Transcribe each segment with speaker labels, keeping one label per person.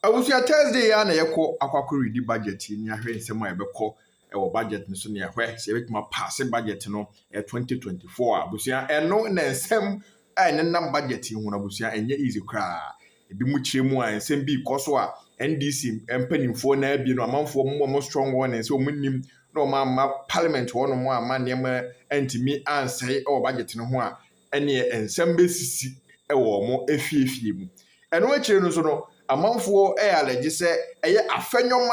Speaker 1: Abusia Thursday ya na yɛkɔ akwakɔ ready budget ni ahwɛ nsɛm a yɛbɛkɔ ɛwɔ budget no so ne ahwɛ sɛ yɛbɛtuma pass budget no 2024 abusia ɛno na nsɛm a ɛnenam budget ho na abusia ɛnyɛ easy kraa ebi mu kyerɛ mu a nsɛm bi kɔ so a NDC mpanimfoɔ na abi no amanfoɔ mo strong one sɛ ɔmo nim na ɔmo ama parliament hɔ no mo ama nneɛma antimi ansɛe ɛwɔ budget no ho a ɛne nsɛm bɛsisi ɛwɔ ɔmo efiefie mu ɛno akyire no so no amanfoɔ allege sɛ ɛyɛ Afenyo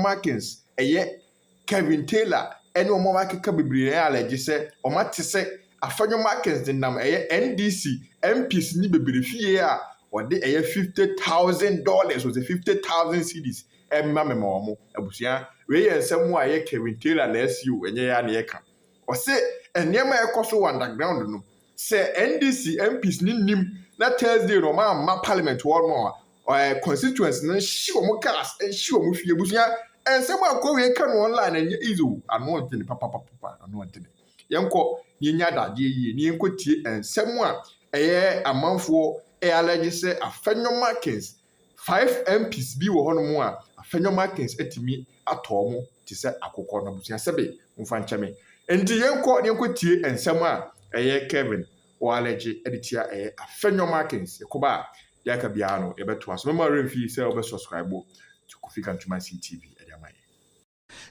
Speaker 1: Markins ɛyɛ Kevin Taylor ɛne ɔmo makeka bebree allege sɛ ɔmo ate sɛ Afenyo Markins de nam ɛyɛ NDC MPs ni bebree fie a wɔde ɛyɛ $50,000 was a 50,000 cedis ɛmma mema ɔmo abusia wei yɛ nsɛm a ɛyɛ Kevin Taylor na SEO ɛnyɛ ya na yɛka ɔse nneɛma ɛkɔ so underground no sɛ NDC MPs ni nim na Thursday no ma parliament wɔ no constituents no hye ɔmo gas hye ɔmo fie busia ensɛm akɔ we ka no online ɛnyɛ easy ano ɔde ne papa ano ɔde ne yɛnkɔ ne nya dade yie ne yɛnkɔ tie ensɛm a ɛyɛ amanfoɔ allege sɛ Afenyo Markins 5 MPs bi wɔ hɔ no mu a Afenyo Markins atimi atɔ mo te sɛ akokɔ no busia sɛbe mfa nkyɛme enti yɛnkɔ tie ensɛm a ɛyɛ Kevin o allege editia Afenyo Markins yakoba yaka biano ebeto aso mema remfi say obe subscribe to Kofi Kantuma CTV ediamaye.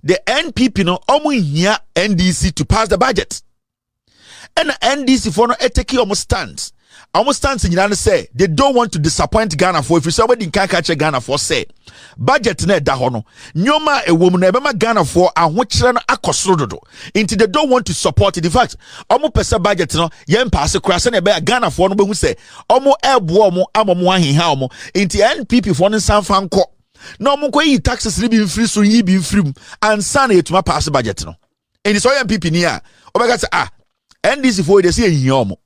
Speaker 2: The NPP no omo hia NDC to pass the budget. And the NDC for no eteki omo stands. Omo stands nyina say they don't want to disappoint Ghana for if you say we din kan catch Ghana for say budget na da ho no nyoma ewom na ebema Ghana for ahokyere no akosoro dodo into they don't want to support it. In fact omo pesa budget no yem pass kura se na be Ghana for no behu say omo ebo omo amomo ahiha omo into NPP for no sanfa nko na omo ko yi taxes ni bi mfiri so yi bi mfirim ansa na etuma pass budget no enti so NPP ni a obeka say NDC for dey say ehia omo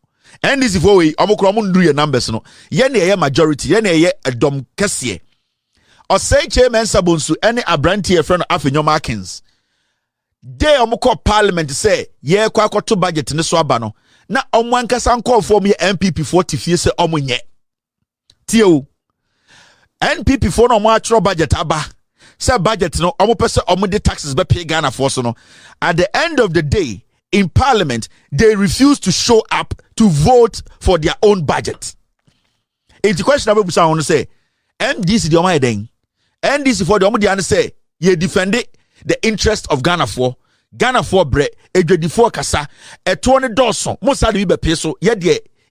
Speaker 2: NDC for we omo nduru ye numbers no ye na ye majority ye na ye edom kese o say chairman sabonsu any abrantie friend Afenyo Markins dey omo call parliament say ye kwa akoto budget ne so aba no na omo ankasa nkọ form ye MPP 40 fie say omo nye tie o NPP for no omo atro budget aba say budget no omo pese omo de taxes be pay Ghana for so no at the end of the day in parliament, they refuse to show up to vote for their own budget. It's the question I want to say, NDC the Omai Deng, NDC for the Omai say, ye defend the interest of Ghana for bre, before kasa, $20, most of the peso,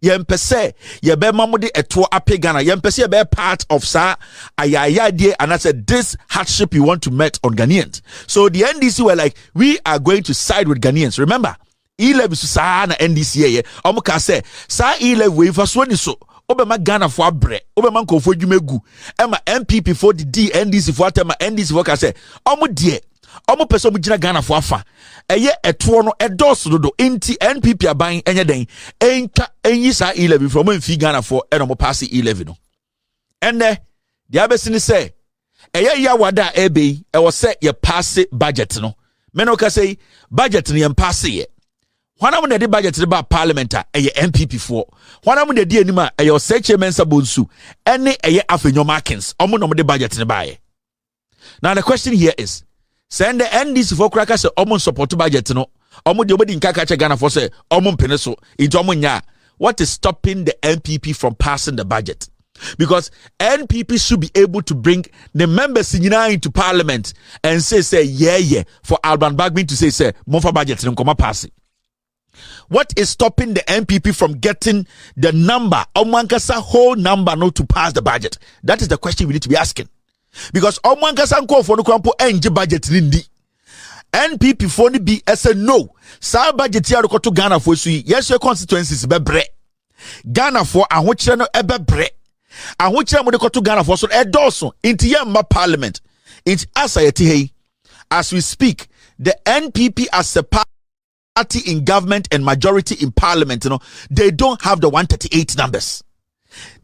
Speaker 2: ye mpese, ye be mamudi etwo ape Ghana, ye mpese ye be part of sa, ayaya and I said, this hardship you want to met on Ghanaians. So the NDC were like, we are going to side with Ghanaians. Remember, E-Level sa na NDC ye, omuka say, sa E-Level we faswani so, obema Ghana for bre, obema nko for jumegu, ema MPP for the D, NDC for atema, NDC for kase, omu die, omu peso mujina Ghana for afa, eye etwo no edoso dodo, inti NPP abayin enye den, enyi sa E-Level from mfi Ghana for eno pass E-Level no. Ene, the abesini say, eye ya wada ebe, ewo se ye pass budget no. Meno ka say, budget ni pass ye. Wana mu de budget ni ba parliamenta eye MPP for. Wana mu de di anima eye oseche mensa bonsu. Ene eye Afenyo Markins. Omo no mu de budget ni ba ye. Now the question here is, send the NDC for kraka se omo support budget no. Omo de obedi nka kache Ghana for say omo mpene so. Into omo nya. What is stopping the NPP from passing the budget? Because NPP should be able to bring the members into parliament and say yeah for Alban Bagbin to say monfa budget nkoma pass. What is stopping the NPP from getting the number Omankasa whole number not to pass the budget? That is the question we need to be asking. Because Omankasa nko for no kwampo enje budget nindi. NPP for ni be as a no. Sa budget ya to Ghana for so yes your constituencies bebre. Ghana for ahokyere no ebebre. Ahokyere mo de to Ghana for so edoso inti yamma parliament. It as we speak, the NPP as a party in government and majority in parliament, they don't have the 138 numbers.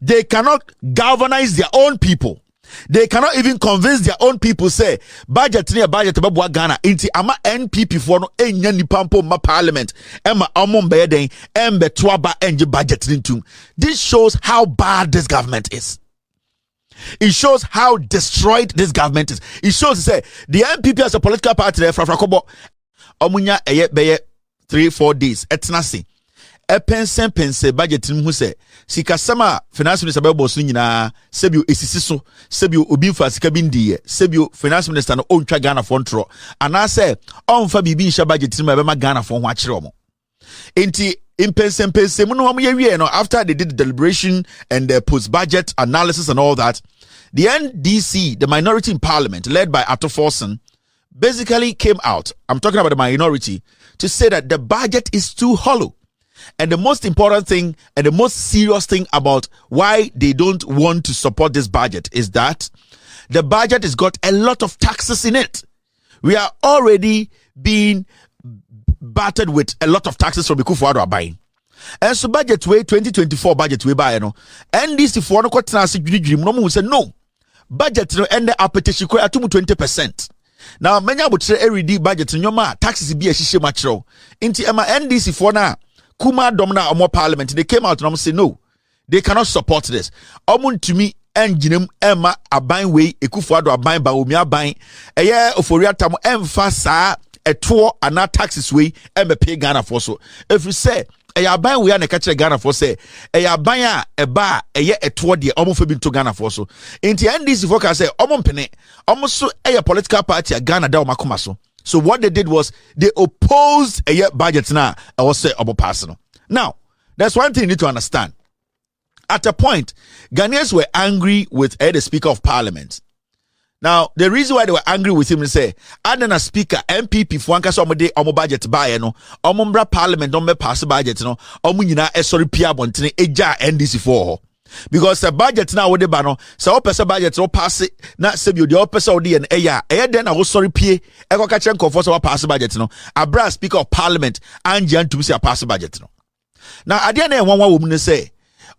Speaker 2: They cannot galvanize their own people. They cannot even convince their own people say budget near budget babwa Ghana inti ama NPP for no enya nipampo ma parliament ema omombe den embe twaba enje budget nintum. This shows how bad this government is. It shows how destroyed this government is. It shows say the NPP as a political party frakobo omunya beye 3-4 days etnasi pense budget nim hu say sikasama finance minister bebo so nyina sebio esisi so sebio obi mfa sika bindie sebio finance minister no ontwa Ghana for ntro ana say onfa bibi nhya budget nim ebema Ghana for ho akire omo enti impense mu no ye wie no after they did the deliberation and the post budget analysis and all that. The NDC, the minority in parliament led by Ato Forson, basically came out, I'm talking about the minority, to say that the budget is too hollow. And the most important thing and the most serious thing about why they don't want to support this budget is that the budget has got a lot of taxes in it. We are already being battered with a lot of taxes from the Kufuor buying. And so budget way 2024 budget way buy no. NDC for no kwatena se dwidwim no mu say no. Budget no end appetition ko atumu 20%. Now menya botre everyday budget nyoma taxes bi ehihye machro. Inti ema NDC for na kuma dom na omo parliament they came out and say no. They cannot support this. Omuntumi enginem ema aban way Kufuor aban ba omi aban eye oforia tam emfa saa eto ana taxes way embe pay Ghana for so. If you say eya ban we na catch Ghana for say eya ban a eba eye eto de omo fa bi to Ghana for so enti NDC for ka say omo mpene omo so eya political party a Ghana da omakoma so. So what they did was they opposed a budget na I was say omo pass no. Now there's one thing you need to understand. At a point Ghanaians were angry with the Speaker of Parliament. Now, the reason why they were angry with him is say, Adana Speaker, MPP, for anka some day, omo budget buy, no, omombra Parliament, don't me pass budget, no, omunyina, sorry, Pia Bontine, eja NDC for because the budget now, what the bano, so opesa budget, no pass it, not sebio, the opesa odi and eya, then I was sorry, Pia, eko kachenko for so pass budget, no, Abra Speaker of Parliament, and Jan to say a pass budget, no. Now, at the end of one woman say,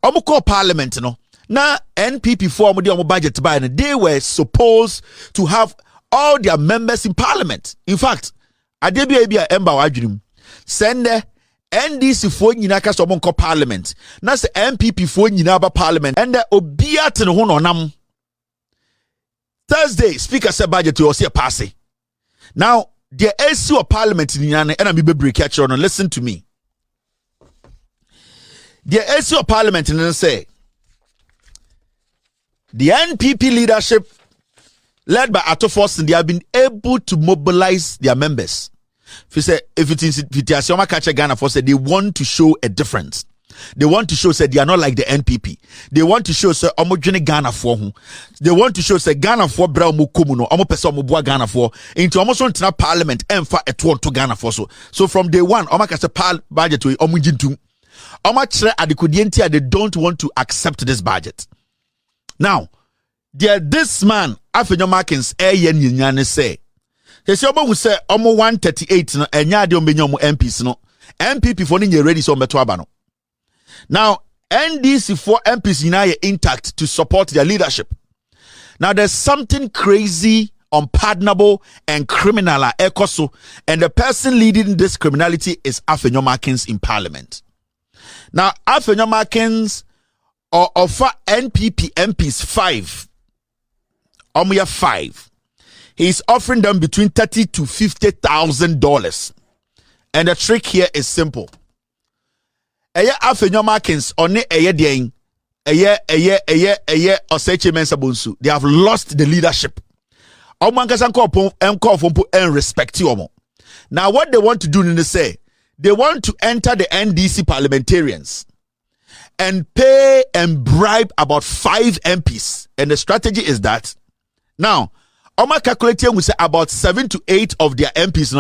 Speaker 2: omo call Parliament, no. Now, NPP for budget buy, and they were supposed to have all their members in parliament. In fact, Adebia Emba Wajrim send NDC for Yinaka Somonko parliament. Now, the NPP for Yinaba parliament, and the Obiat and Hononam. Thursday, Speaker said budget to see a passing. Now, the issue of parliament in Yana and I'm be catch on. Listen to me. The issue of parliament in say. The NPP leadership, led by Ato Forson, they have been able to mobilize their members. If it is Ghana Force, they want to show a difference. They want to show that they are not like the NPP. They want to show that homogenic Ghana for who. They want to show that Ghana for bra mu kumuno, omo person mu bua Ghana for into almost on parliament and fa etwo to Ghana for so. So from day one, omo kase budget we omo jintu. Omo chere adikudienti they don't want to accept this budget. Now, this man, Afenyo Markins, say, he say, omo say, omo 138 no, enya de ombenyo omo MPs no, MPP for ni ready so meto aba no. Now, NDC for MPs are intact to support their leadership. Now, there's something crazy, unpardonable, and criminal ekoso, and the person leading this criminality is Afenyo Markins in Parliament. Now, Afenyo Markins or offer NPP MPs 5. Omuya 5. He's offering them between $30,000 to $50,000. And the trick here is simple. Eye Afenyo Markins on eye dien Oseche Mensah-Bonsu. They have lost the leadership. And respect you. Now what they want to do is say they want to enter the NDC parliamentarians and pay and bribe about 5 MPs. And the strategy is that now, Oma calculating we say about 7 to 8 of their MPs.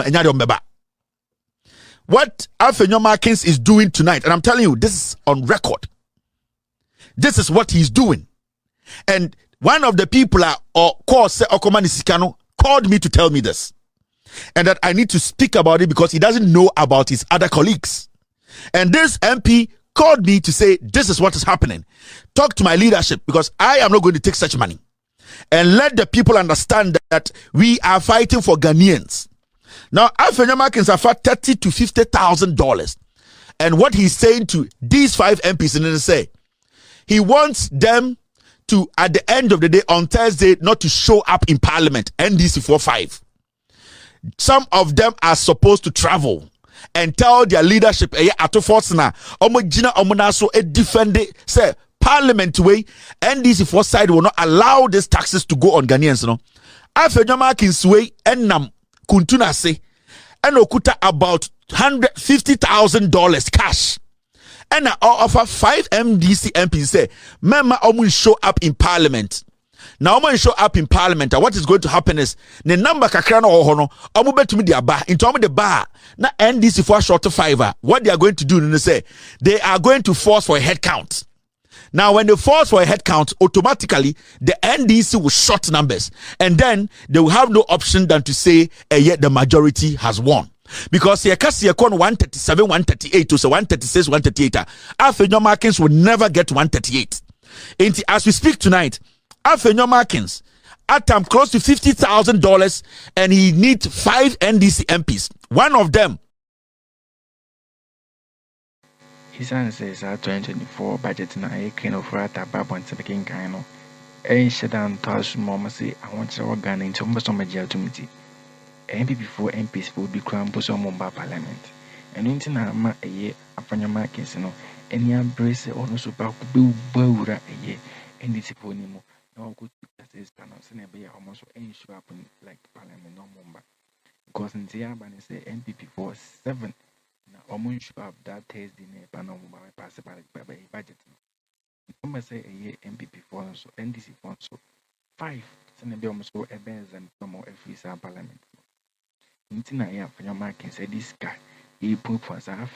Speaker 2: What Afenyo Markins is doing tonight, and I'm telling you, this is on record. This is what he's doing. And one of the people called me to tell me this. And that I need to speak about it because he doesn't know about his other colleagues. And this MP called me to say, this is what is happening. Talk to my leadership because I am not going to take such money. And let the people understand that we are fighting for Ghanaians. Now, Afenyo Markins are for $30,000 to $50,000. And what he's saying to these 5 MPs, and then say, he wants them to, at the end of the day, on Thursday, not to show up in Parliament. NDC 45. Some of them are supposed to travel and tell their leadership, ato force na, omojina omonaso defend it, say, Parliament way, NDC 4 side will not allow these taxes to go on Ghanaians, no. Afenyo Markins way, enam, kuntuna se, and okuta about $150,000 cash. And I offer 5 NDC MPs say, Mema omu show up in Parliament. Now omu show up in Parliament. And what is going to happen is the number kakrana ohono omu betumi dia ba into omu the bar na NDC for short 5. What they are going to do, they say they are going to force for a head count. Now, when they force for a head count, automatically the NDC will short numbers, and then they will have no option than to say, yet the majority has won. Because here kasi 137, 138 to 136, 138. Afenyo Markins will never get 138. And as we speak tonight, Afenyo Markins at close to $50,000, and he needs 5 NDC MPs. One of them.
Speaker 3: His answer is 2024 budget na a kind of rat about one second kind of a shutdown toss mama say I want to organ into some majority. MP before MPs will be crowned for some Mumbai Parliament. And into Nama a year Afenyo Markins, no, any embrace or no super bura a year, and this ponimo, no good as panels and a beer almost any show up in like Parliament no Mumbai. Because in the Abban say MP before 7, almost show up that Thursday, panel Mumbai pass by budget. Number say a year MP before so NDC for so 5, send a almost a benz and no more every Parliament. Intina Afenyo Markins said this guy he put for 5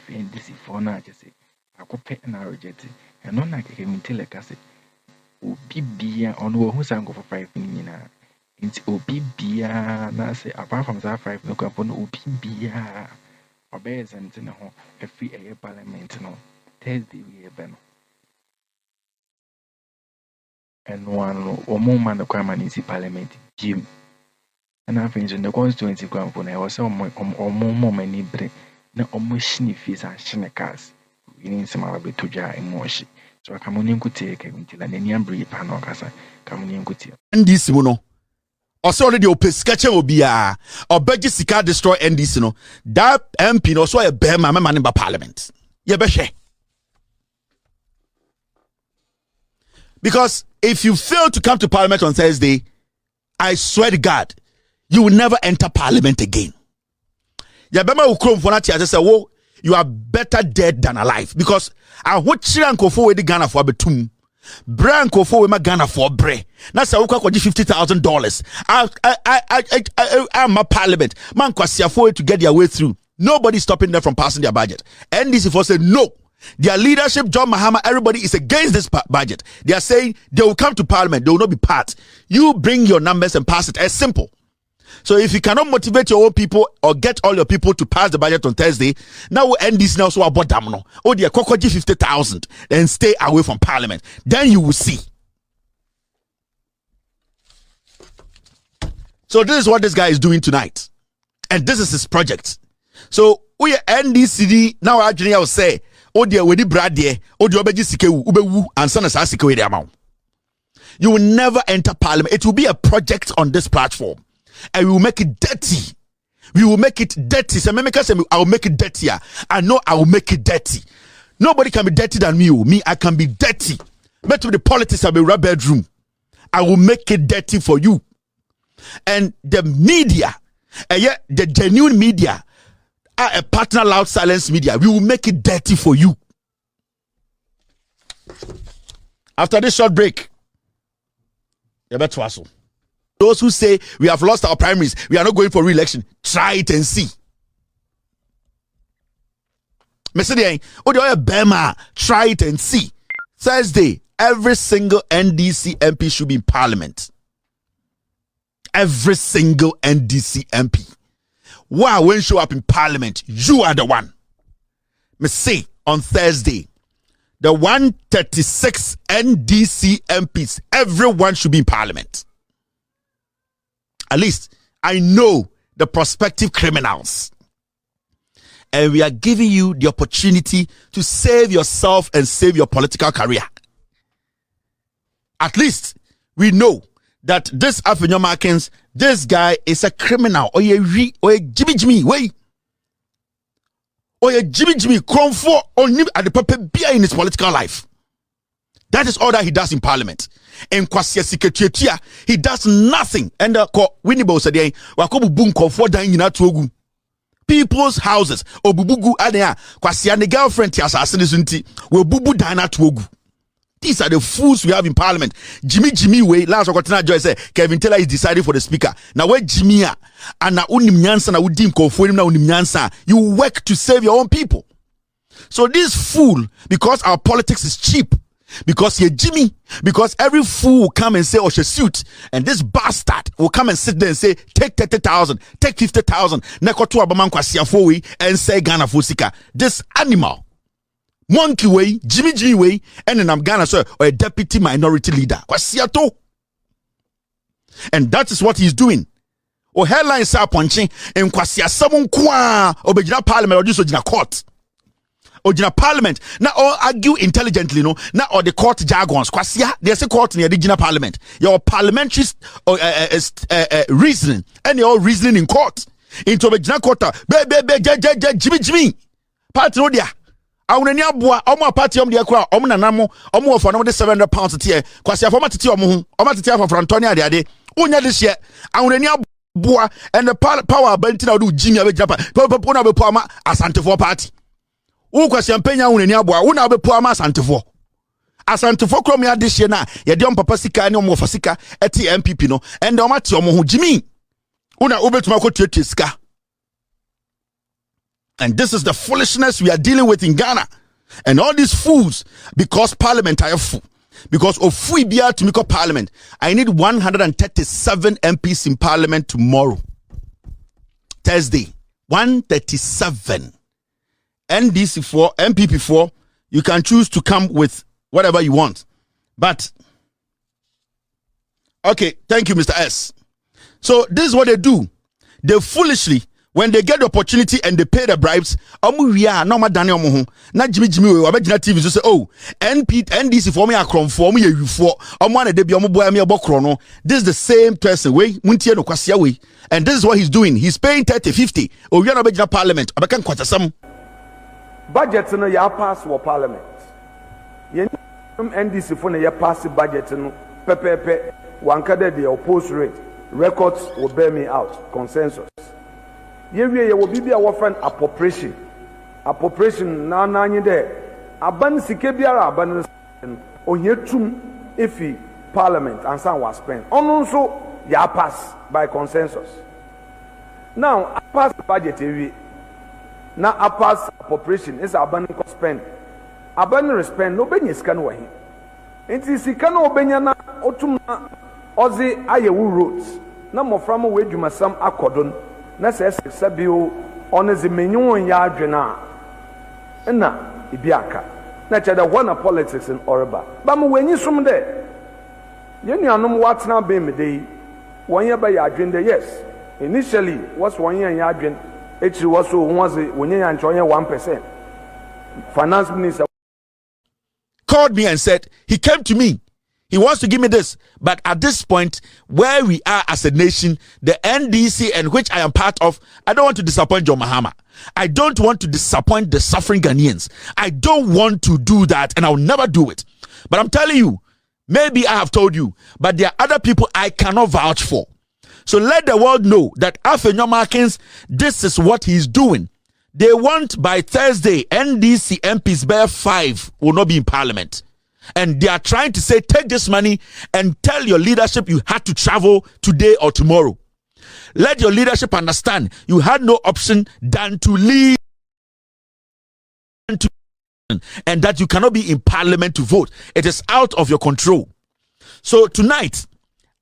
Speaker 3: and this is 4 now just say I could pay and I reject it and not like him until like I said OPBia on who's go for 5 in it's OPBia now say apart from that 5 look upon OPBia or bears and in a free air parliament no Thursday we have been and one or more man the crime is parliament Jim. And I think in the constituency ground for now, was or more many break, no almost sniffs and shinnekas. We need some other to jar emotion. So I come on could take until an Indian brief and Ocasa come in good.
Speaker 2: NDC mono. Also already open sketching will be or budget sika destroy NDC no. That MP no so a bear man in Parliament. Yeah, beshe. Because if you fail to come to Parliament on Thursday, I swear to God, you will never enter Parliament again. Yabema ukrom for that say, "Whoa, you are better dead than alive." Because I what chiranko for the Ghana for betum, branko for we Ghana for bre. Na say we kwa $50,000. I'm a Parliament man kwasia for to get their way through. Nobody stopping them from passing their budget. NDC for said no. Their leadership, John Mahama, everybody is against this budget. They are saying they will come to Parliament. They will not be part. You bring your numbers and pass it. As simple. So if you cannot motivate your own people or get all your people to pass the budget on Thursday, now we'll end this now so about damno. Oh dear, Kokoji 50,000 and stay away from Parliament. Then you will see. So this is what this guy is doing tonight. And this is his project. So we NDCD now actually I will say, oh dear, we did brad dear, oh dear, ubewu and son as the amount. You will never enter Parliament. It will be a project on this platform. And we will make it dirty. We will make it dirty. So I will make it dirtier. I know I will make it dirty. Nobody can be dirty than me. Me, I can be dirty. But with the politics of a bedroom, I will make it dirty for you. And the media, the genuine media, are a partner loud silence media. We will make it dirty for you. After this short break, those who say we have lost our primaries, we are not going for re-election, try it and see. Try it and see. Thursday, every single NDC MP should be in Parliament. Every single NDC MP. Wow, when you show up in Parliament, you are the one. Me say on Thursday, the 136 NDC MPs, everyone should be in Parliament. At least I know the prospective criminals. And we are giving you the opportunity to save yourself and save your political career. At least we know that this Afenyo Markins, this guy is a criminal. Or a Jimmy way. Or a Jimmy Cromford only at the purpose in his political life. That is all that he does in Parliament. And Kwasia Secretariat, he does nothing. And Winnibo said, Wakobu Boom Comfort dying in Atuogu. People's houses. Obubugu Adea, Kwasia, the girlfriend, Tiasasinity, will Bubu Dana Tuogu. These are the fools we have in Parliament. Jimmy way. Last Okotina Joy said Kevin Taylor is deciding for the speaker. Now where Jimmy and na unimnyansa na udim konfo na unimnyansa. You work to save your own people. So this fool, because our politics is cheap, because you're Jimmy, because every fool will come and say, oh, she suit, and this bastard will come and sit there and say, take 30,000, take 50,000, nekotu abaman kwa siafowi, and say Ghana Fusika. This animal. Monkey way, Jimmy way, and then I'm Ghana, sir, or a deputy minority leader. Kwasiato. And that is what he's doing. O headlines are punching, and Kwasia someone kwa, Obejina Parliament, or just Ojina Court. Ojina Parliament, now all argue intelligently, no, now all the court jargons. Kwasia, there's a court in the Ojina Parliament. Your parliamentary reasoning, and you're all reasoning in court. Into Obejina Court, Jimmy. Party no dia. Awunani abua omo party om de akwa omo nanamo omo ofo no de 700 pounds tie kwasi afoma tete omo tete afo frantoni ade unya de hye awunani abua and the power ability na do jimmy abejapa popo na bepo ama asantefo party u kwasi ampenya awunani abua u na bepo ama asantefo krom ya de hye na ye de papa sika ne omo ofo sika eti MPP no and omo te omo ho jimmy una ubetuma ko tietie sika. And this is the foolishness we are dealing with in Ghana. And all these fools, because Parliamentary fool, because of free beer to make up Parliament, I need 137 MPs in Parliament tomorrow. Thursday. 137. NDC 4, MPP 4, you can choose to come with whatever you want. But, okay, thank you, Mr. S. So, this is what they do. They foolishly, when they get the opportunity and they pay the bribes, na Jimmy we abegina TV so say, oh, NDC for me akron for me you for na de bi boy me obokro no. This is the same person we muntie no kwasia we, and this is what he's doing. He's paying 30 50 o wi na abegina parliament abekan kwatasam
Speaker 4: budget no ya pass wo parliament yen NDC for na ya pass budget no pepepe wankada the oppose rate records will bear me out consensus. Ye will be a friend appropriation na nanyi de aban sike biara aban onyetum efi parliament and some was spent ono so ya pass by consensus. Now I pass budget ewi na I pass appropriation is aban ko spend aban spend no benye sika no wahi enti sika no obenya na otum na ozi ayewu roads na mofra mo wedwuma sam akodon na se bio onezi menyun ya adwena na ibiaka na cheda one politics in Oriba ba mo wenyi sum de yenuanom watena be me dey wonye ba ya adwen de. Yes, initially was wonye ya adwen echi was so wonze wonye ya nchonye 1%. Finance minister
Speaker 2: called me and said he came to me. He wants to give me this. But at this point, where we are as a nation, the NDC, and which I am part of, I don't want to disappoint John Mahama. I don't want to disappoint the suffering Ghanaians. I don't want to do that, and I'll never do it. But I'm telling you, maybe I have told you, but there are other people I cannot vouch for. So let the world know that Afenyo Markins, this is what he's doing. They want by Thursday, NDC MPs bear 5 will not be in Parliament. And they are trying to say, take this money and tell your leadership you had to travel today or tomorrow. Let your leadership understand you had no option than to leave and that you cannot be in Parliament to vote. It is out of your control. So tonight,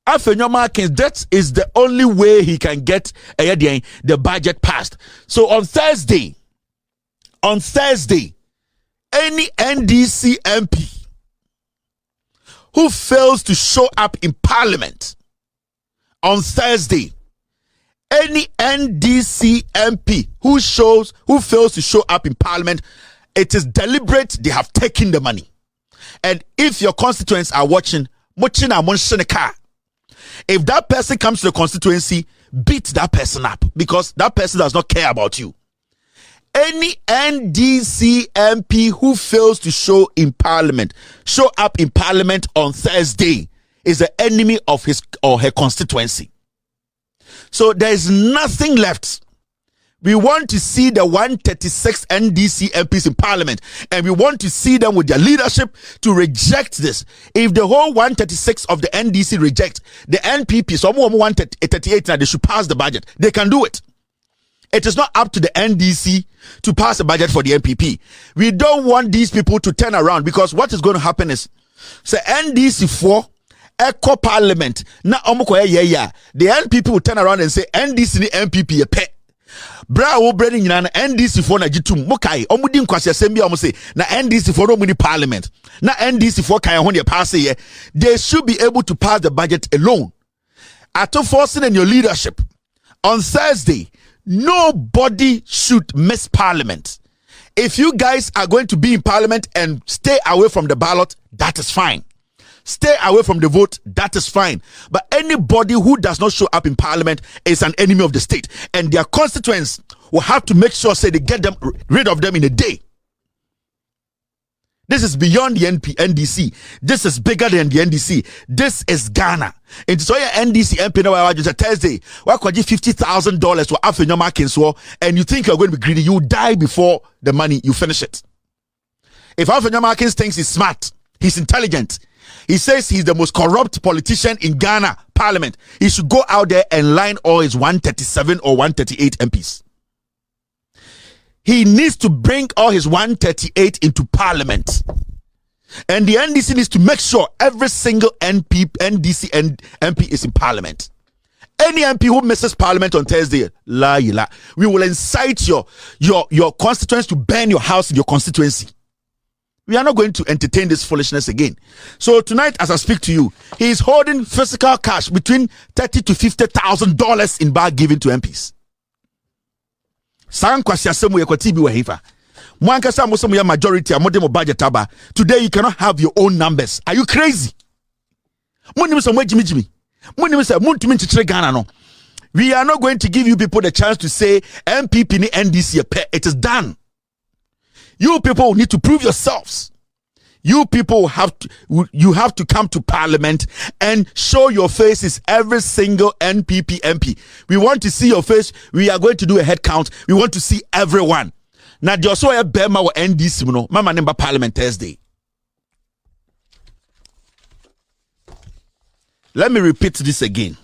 Speaker 2: Afenyo Markins, that is the only way he can get the budget passed. So on Thursday, any NDC MP who fails to show up in Parliament on Thursday, any NDC MP who fails to show up in Parliament, it is deliberate. They have taken the money. And if your constituents are watching, Mochina monshene car. If that person comes to the constituency, beat that person up because that person does not care about you. Any NDC MP who fails to show up in parliament on Thursday is the enemy of his or her constituency. So there is nothing left. We want to see the 136 NDC MPs in parliament, and we want to see them with their leadership to reject this. If the whole 136 of the NDC reject, the NPP, someone 138, they should pass the budget. They can do it. It is not up to the NDC to pass a budget for the NPP. We don't want these people to turn around, because what is going to happen is, say NDC 4 echo parliament na the NPP will turn around and say NDC ni MPP ye pe bra wo branding nyina na NDC 4 na gitum mokai omudi nkwase asem bia say na NDC 4 no muni parliament na NDC 4 kan ho de pass ye. They should be able to pass the budget alone. After forcing in your leadership on Thursday, nobody should miss parliament. If you guys are going to be in parliament and stay away from the ballot, that is fine. Stay away from the vote, that is fine. But anybody who does not show up in parliament is an enemy of the state. And their constituents will have to make sure they get them rid of them in a day. This is beyond the NDC. This is bigger than the NDC. This is Ghana. And so your NDC MP now just a Thursday. Why could you $50,000 for Afenyo Markins Caught, and you think you're going to be greedy? You die before the money, you finish it. If Afenyo Markins thinks he's smart, he's intelligent, he says he's the most corrupt politician in Ghana parliament, he should go out there and line all his 137 or 138 MPs. He needs to bring all his 138 into parliament. And the NDC needs to make sure every single NDC MP is in parliament. Any MP who misses parliament on Thursday, we will incite your constituents to burn your house in your constituency. We are not going to entertain this foolishness again. So tonight, as I speak to you, he is holding physical cash between $30,000 to $50,000 in bag given to MPs. Majority budget. Today you cannot have your own numbers. Are you crazy? We are not going to give you people the chance to say MPP ni NDC. It is done. You people need to prove yourselves. You people have to come to parliament and show your faces, every single NPP MP. We want to see your face. We are going to do a head count. We want to see everyone. Now, just so Bema or NDC, no, Mama number Parliament Thursday. Let me repeat this again.